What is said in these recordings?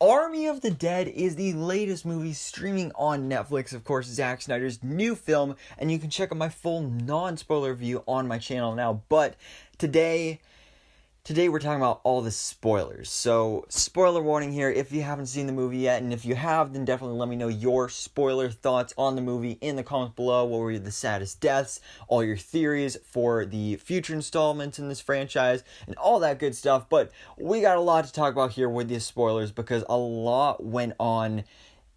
Army of the Dead is the latest movie streaming on Netflix. Of course, Zack Snyder's new film, and you can check out my full non-spoiler review on my channel now. But today we're talking about all the spoilers. So, spoiler warning here if you haven't seen the movie yet, and if you have, then definitely let me know your spoiler thoughts on the movie in the comments below. What were the saddest deaths, all your theories for the future installments in this franchise, and all that good stuff. But we got a lot to talk about here with these spoilers because a lot went on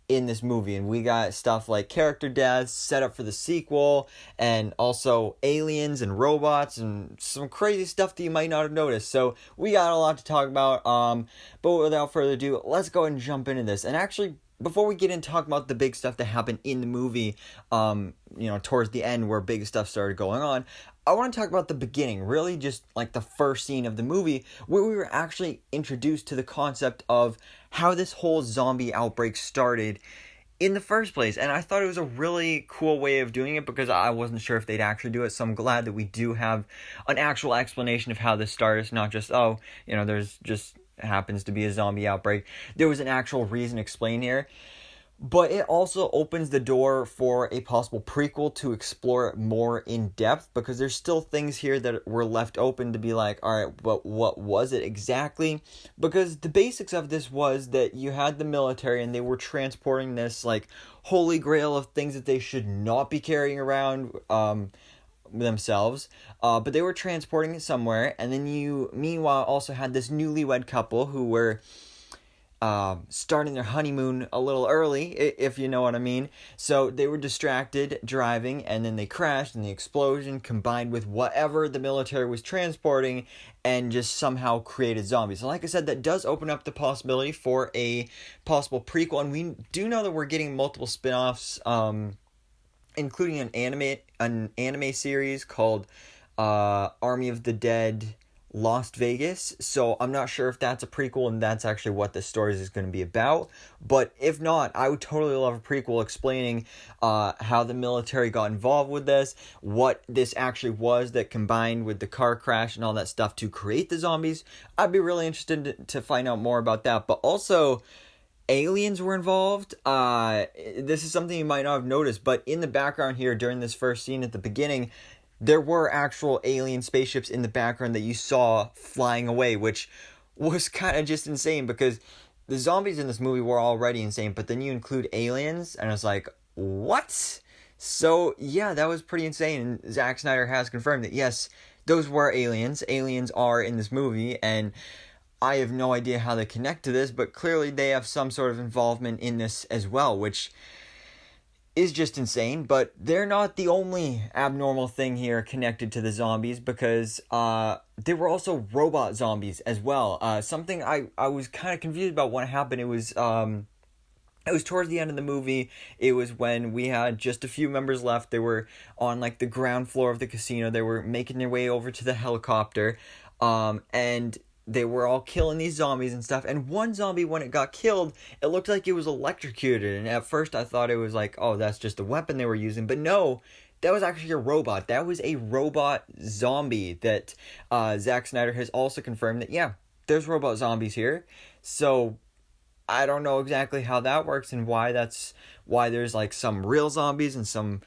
in this movie, and we got stuff like character deaths, set up for the sequel, and also aliens and robots and some crazy stuff that you might not have noticed. So we got a lot to talk about, but without further ado, let's go ahead and jump into this. And actually, before we get into talking about the big stuff that happened in the movie, towards the end where big stuff started going on, I want to talk about the beginning, really just like the first scene of the movie, where we were actually introduced to the concept of how this whole zombie outbreak started in the first place. And I thought it was a really cool way of doing it because I wasn't sure if they'd actually do it. So I'm glad that we do have an actual explanation of how this started. It's not just, there's just happens to be a zombie outbreak. There was an actual reason explained here. But it also opens the door for a possible prequel to explore it more in depth, because there's still things here that were left open to be like, all right, but what was it exactly? Because the basics of this was that you had the military and they were transporting this like holy grail of things that they should not be carrying around themselves, but they were transporting it somewhere. And then you meanwhile also had this newlywed couple who were starting their honeymoon a little early, if you know what I mean. So they were distracted driving, and then they crashed, and the explosion combined with whatever the military was transporting and just somehow created zombies. And like I said, that does open up the possibility for a possible prequel, and we do know that we're getting multiple spin-offs, including an anime series called Army of the Dead Lost Vegas. So I'm not sure if that's a prequel and that's actually what the story is going to be about. But if not, I would totally love a prequel explaining how the military got involved with this, what this actually was that combined with the car crash and all that stuff to create the zombies. I'd be really interested to find out more about that. But also, aliens were involved. This is something you might not have noticed, but in the background here during this first scene at the beginning, there were actual alien spaceships in the background that you saw flying away, which was kind of just insane because the zombies in this movie were already insane, but then you include aliens, and I was like, what? So, yeah, that was pretty insane, and Zack Snyder has confirmed that, yes, those were aliens. Aliens are in this movie, and I have no idea how they connect to this, but clearly they have some sort of involvement in this as well, which is just insane. But they're not the only abnormal thing here connected to the zombies, because there were also robot zombies as well. Something I was kind of confused about when it happened. It was towards the end of the movie. It was when we had just a few members left. They were on like the ground floor of the casino. They were making their way over to the helicopter, and they were all killing these zombies and stuff. And one zombie, when it got killed, it looked like it was electrocuted. And at first I thought it was like, oh, that's just the weapon they were using. But no, that was actually a robot. That was a robot zombie that Zack Snyder has also confirmed that, yeah, there's robot zombies here. So I don't know exactly how that works and why there's like some real zombies and some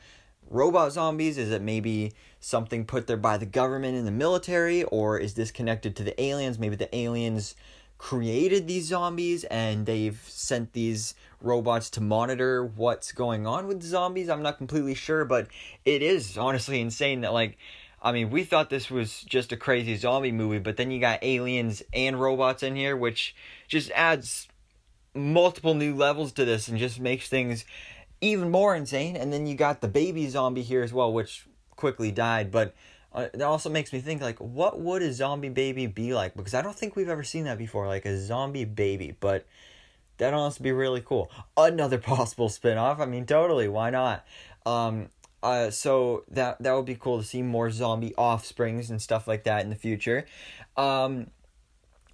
robot zombies. Is it maybe something put there by the government and the military, or is this connected to the aliens? Maybe the aliens created these zombies and they've sent these robots to monitor what's going on with the zombies. I'm not completely sure, but it is honestly insane that, like, I mean, we thought this was just a crazy zombie movie, but then you got aliens and robots in here, which just adds multiple new levels to this and just makes things even more insane. And then you got the baby zombie here as well, which quickly died. But that also makes me think, like, what would a zombie baby be like? Because I don't think we've ever seen that before, like a zombie baby. But that'd honestly be really cool. Another possible spin-off. I mean, totally, why not? So that would be cool to see more zombie offsprings and stuff like that in the future.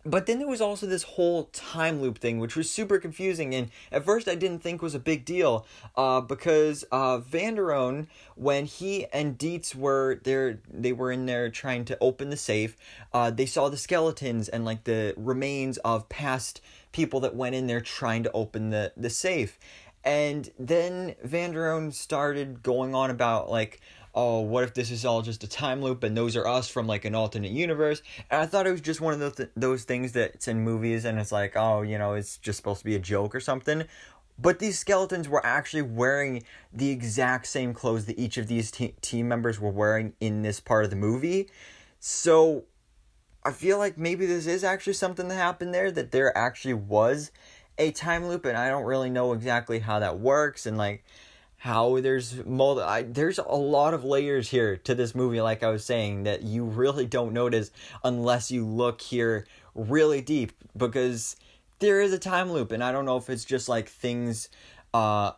But then there was also this whole time loop thing, which was super confusing, and at first I didn't think was a big deal, because Van der Rohe, when he and Dietz were there, they were in there trying to open the safe, they saw the skeletons and like the remains of past people that went in there trying to open the safe. And then Van der Rohe started going on about, like, oh, what if this is all just a time loop and those are us from, like, an alternate universe? And I thought it was just one of those things that's in movies and it's like, oh, you know, it's just supposed to be a joke or something. But these skeletons were actually wearing the exact same clothes that each of these team members were wearing in this part of the movie. So I feel like maybe this is actually something that happened there, that there actually was a time loop, and I don't really know exactly how that works, and like how there's there's a lot of layers here to this movie, like I was saying, that you really don't notice unless you look here really deep, because there is a time loop, and I don't know if it's just like things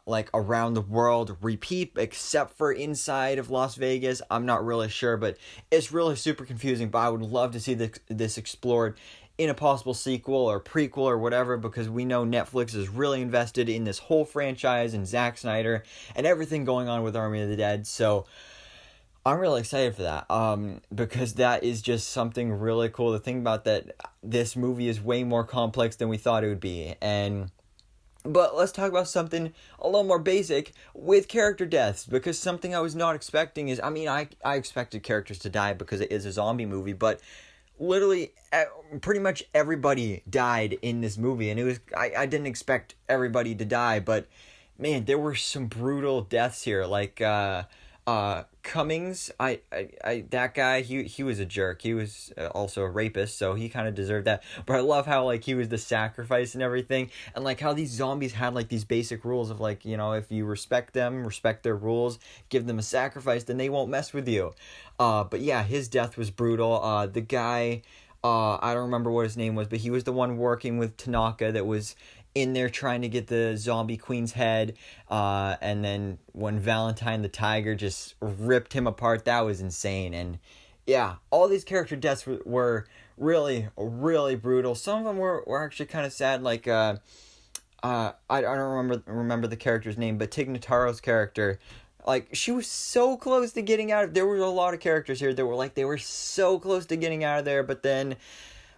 like around the world repeat except for inside of Las Vegas. I'm not really sure, but it's really super confusing. But I would love to see this explored in a possible sequel or prequel or whatever, because we know Netflix is really invested in this whole franchise and Zack Snyder and everything going on with Army of the Dead. So I'm really excited for that, because that is just something really cool to think about, that this movie is way more complex than we thought it would be. But let's talk about something a little more basic with character deaths, because something I was not expecting is, I mean, I expected characters to die because it is a zombie movie, but literally pretty much everybody died in this movie, and it was, I didn't expect everybody to die, but man, there were some brutal deaths here, like Cummings, that guy, he was a jerk. He was also a rapist, so he kind of deserved that. But I love how, like, he was the sacrifice and everything, and like how these zombies had like these basic rules of, like, you know, if you respect them, respect their rules, give them a sacrifice, then they won't mess with you. But yeah, his death was brutal. The guy, I don't remember what his name was, but he was the one working with Tanaka that was in there trying to get the zombie queen's head, and then when Valentine the tiger just ripped him apart, that was insane. And yeah, all these character deaths were really, really brutal. Some of them were actually kind of sad, like I don't remember the character's name, but Tig Notaro's character, like, she was so close to getting out of, there were a lot of characters here that were like, they were so close to getting out of there, but then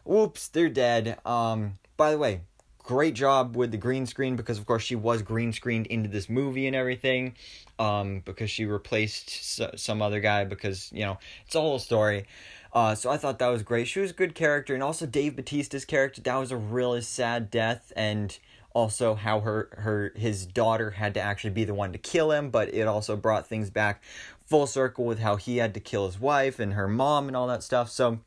whoops, they're dead. By the way, great job with the green screen, because of course she was green screened into this movie and everything, because she replaced some other guy, because, you know, it's a whole story. So I thought that was great. She was a good character, and also Dave Bautista's character, that was a really sad death, and also how his daughter had to actually be the one to kill him, but it also brought things back full circle with how he had to kill his wife and her mom and all that stuff. So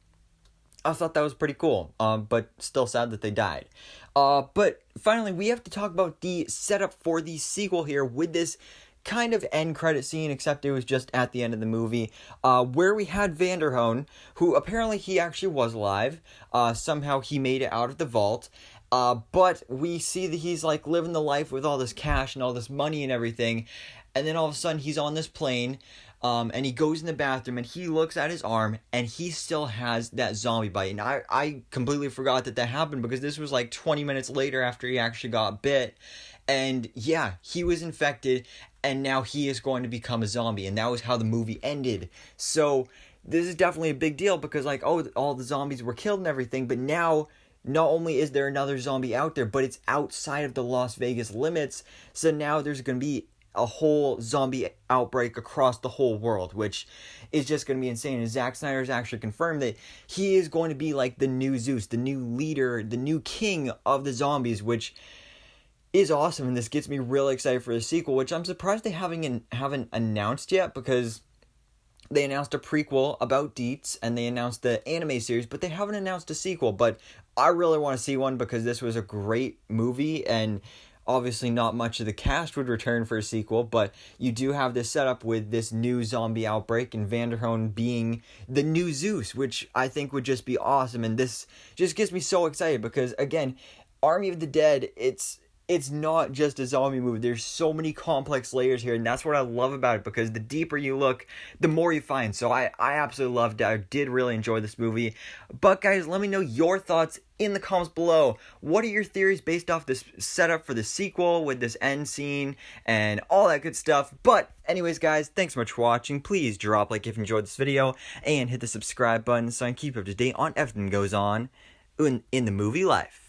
I thought that was pretty cool, but still sad that they died. But finally, we have to talk about the setup for the sequel here with this kind of end credit scene, except it was just at the end of the movie, where we had Van der Rohe, who apparently he actually was alive. Somehow he made it out of the vault. But we see that he's like living the life with all this cash and all this money and everything. And then all of a sudden he's on this plane. And he goes in the bathroom and he looks at his arm and he still has that zombie bite. And I completely forgot that happened, because this was like 20 minutes later after he actually got bit. And yeah, he was infected and now he is going to become a zombie. And that was how the movie ended. So this is definitely a big deal, because like, oh, all the zombies were killed and everything. But now not only is there another zombie out there, but it's outside of the Las Vegas limits. So now there's going to be a whole zombie outbreak across the whole world, which is just going to be insane. And Zack Snyder's actually confirmed that he is going to be like the new Zeus, the new leader, the new king of the zombies, which is awesome. And this gets me really excited for the sequel, which I'm surprised they haven't announced yet, because they announced a prequel about Dietz and they announced the anime series, but they haven't announced a sequel. But I really want to see one, because this was a great movie, and obviously not much of the cast would return for a sequel, but you do have this setup with this new zombie outbreak and Van der Rohe being the new Zeus, which I think would just be awesome. And this just gets me so excited, because again, Army of the Dead, it's not just a zombie movie. There's so many complex layers here, and that's what I love about it, because the deeper you look, the more you find. So I absolutely loved it. I did really enjoy this movie. But guys, let me know your thoughts in the comments below. What are your theories based off this setup for the sequel with this end scene and all that good stuff? But anyways, guys, thanks so much for watching. Please drop a like if you enjoyed this video, and hit the subscribe button so I can keep up to date on everything that goes on in the movie life.